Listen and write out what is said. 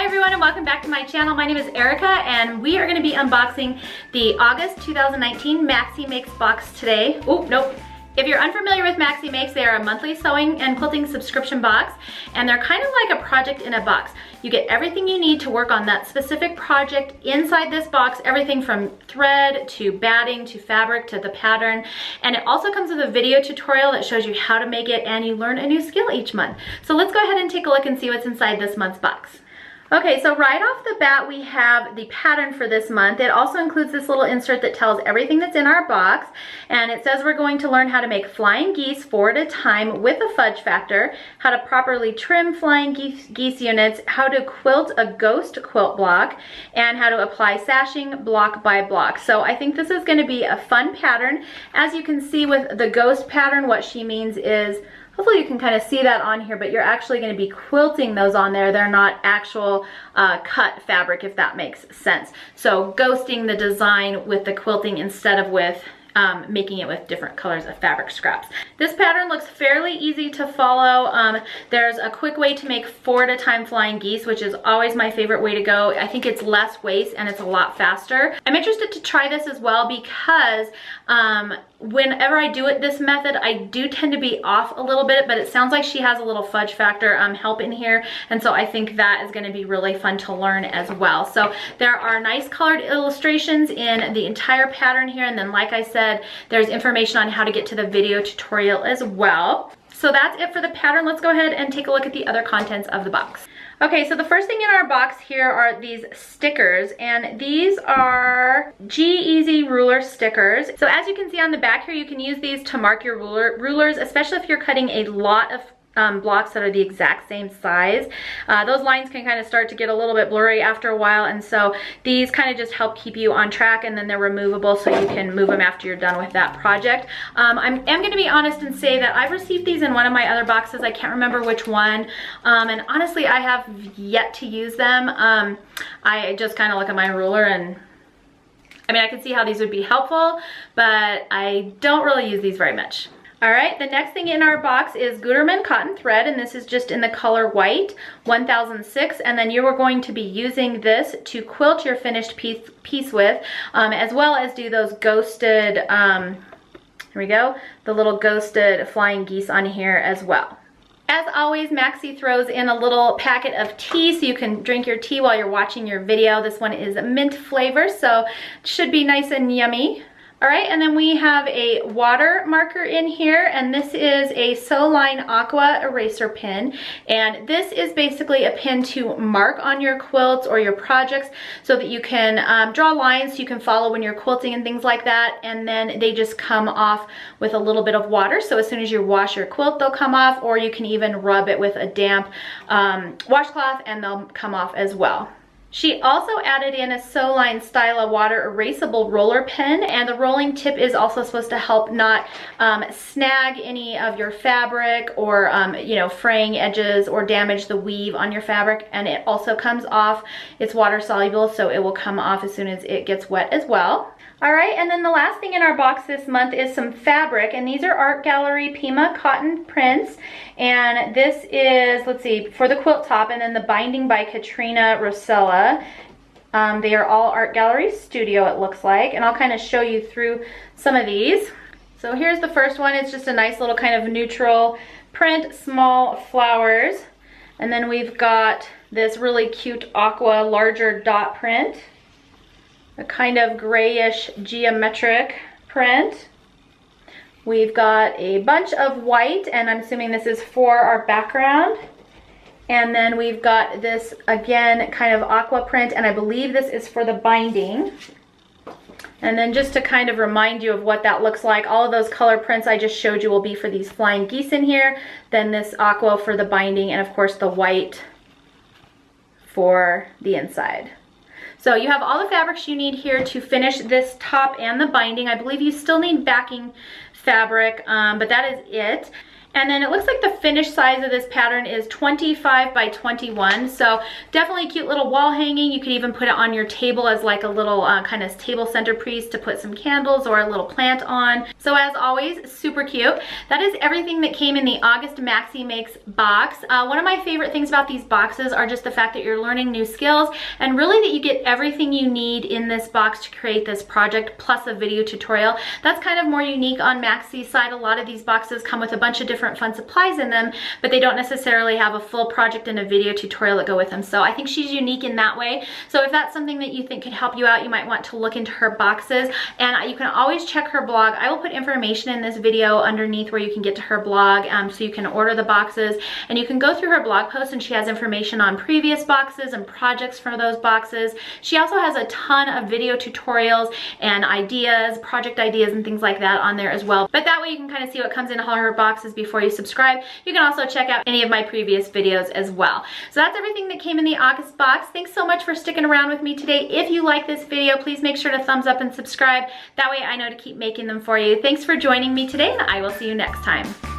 Hi everyone and welcome back to my channel. My name is Erica and we are going to be unboxing the August 2019 Maxie Makes box today. Oh, nope. If you're unfamiliar with Maxie Makes, they are a monthly sewing and quilting subscription box, and they're kind of like a project in a box. You get everything you need to work on that specific project inside this box, everything from thread to batting to fabric to the pattern. And it also comes with a video tutorial that shows you how to make it, and you learn a new skill each month. So let's go ahead and take a look and see what's inside this month's box. Okay, so right off the bat, we have the pattern for this month. It also includes this little insert that tells everything that's in our box, and it says we're going to learn how to make flying geese 4 at a time with a fudge factor, how to properly trim flying geese units, how to quilt a ghost quilt block, and how to apply sashing block by block. So I think this is going to be a fun pattern. As you can see with the ghost pattern, what she means is, hopefully you can kind of see that on here, but you're actually going to be quilting those on there. They're not actual cut fabric, if that makes sense. So ghosting the design with the quilting instead of with making it with different colors of fabric scraps. This pattern looks fairly easy to follow. There's a quick way to make 4 at a time flying geese, which is always my favorite way to go. I think it's less waste and it's a lot faster. I'm interested to try this as well because whenever I do it this method, I do tend to be off a little bit, but it sounds like she has a little fudge factor help in here, and so I think that is going to be really fun to learn as well. So there are nice colored illustrations in the entire pattern here, and then like I said, there's information on how to get to the video tutorial as well. So that's it for the pattern. Let's go ahead and take a look at the other contents of the box. Okay, so the first thing in our box here are these stickers, and these are G-Easy ruler stickers. So as you can see on the back here, you can use these to mark your rulers, especially if you're cutting a lot of blocks that are the exact same size. Those lines can kind of start to get a little bit blurry after a while, and so these kind of just help keep you on track, and then they're removable so you can move them after you're done with that project. I am going to be honest and say that I've received these in one of my other boxes. I can't remember which one, and honestly I have yet to use them. I just kind of look at my ruler, and I mean, I can see how these would be helpful, but I don't really use these very much. All right, the next thing in our box is Gutermann cotton thread, and this is just in the color white, 1006, and then you are going to be using this to quilt your finished piece with, as well as do those ghosted, here we go, the little ghosted flying geese on here as well. As always, Maxie throws in a little packet of tea so you can drink your tea while you're watching your video. This one is mint flavor, so it should be nice and yummy. All right, and then we have a water marker in here, and this is a Sew Line Aqua eraser pin, and this is basically a pin to mark on your quilts or your projects so that you can draw lines so you can follow when you're quilting and things like that, and then they just come off with a little bit of water. So as soon as you wash your quilt, they'll come off, or you can even rub it with a damp washcloth and they'll come off as well. She also added in a Sew Line Styla water erasable roller pen, and the rolling tip is also supposed to help not snag any of your fabric or you know, fraying edges or damage the weave on your fabric, and it also comes off. It's water soluble, so it will come off as soon as it gets wet as well. All right, and then the last thing in our box this month is some fabric, and these are Art Gallery Pima cotton prints, and this is, let's see, for the quilt top, and then the binding by Katrina Rosella. They are all Art Gallery Studio, it looks like, and I'll kind of show you through some of these. So here's the first one. It's just a nice little kind of neutral print, small flowers, and then we've got this really cute aqua larger dot print, a kind of grayish geometric print. We've got a bunch of white, and I'm assuming this is for our background. And then we've got this, again, kind of aqua print, and I believe this is for the binding. And then just to kind of remind you of what that looks like, all of those color prints I just showed you will be for these flying geese in here, then this aqua for the binding, and of course the white for the inside. So you have all the fabrics you need here to finish this top and the binding. I believe you still need backing fabric, but that is it. And then it looks like the finished size of this pattern is 25 by 21. So definitely a cute little wall hanging. You could even put it on your table as like a little kind of table centerpiece to put some candles or a little plant on. So as always, super cute. That is everything that came in the August Maxie Makes box. One of my favorite things about these boxes are just the fact that you're learning new skills and really that you get everything you need in this box to create this project plus a video tutorial. That's kind of more unique on Maxie's side. A lot of these boxes come with a bunch of different fun supplies in them, but they don't necessarily have a full project and a video tutorial that go with them. So I think she's unique in that way. So if that's something that you think could help you out, you might want to look into her boxes, and you can always check her blog. I will put information in this video underneath where you can get to her blog, so you can order the boxes, and you can go through her blog post, and she has information on previous boxes and projects for those boxes. She also has a ton of video tutorials and ideas, project ideas and things like that on there as well. But that way you can kind of see what comes in all her boxes before you subscribe. You can also check out any of my previous videos as well. So that's everything that came in the August box. Thanks so much for sticking around with me today. If you like this video, please make sure to thumbs up and subscribe. That way I know to keep making them for you. Thanks for joining me today, and I will see you next time.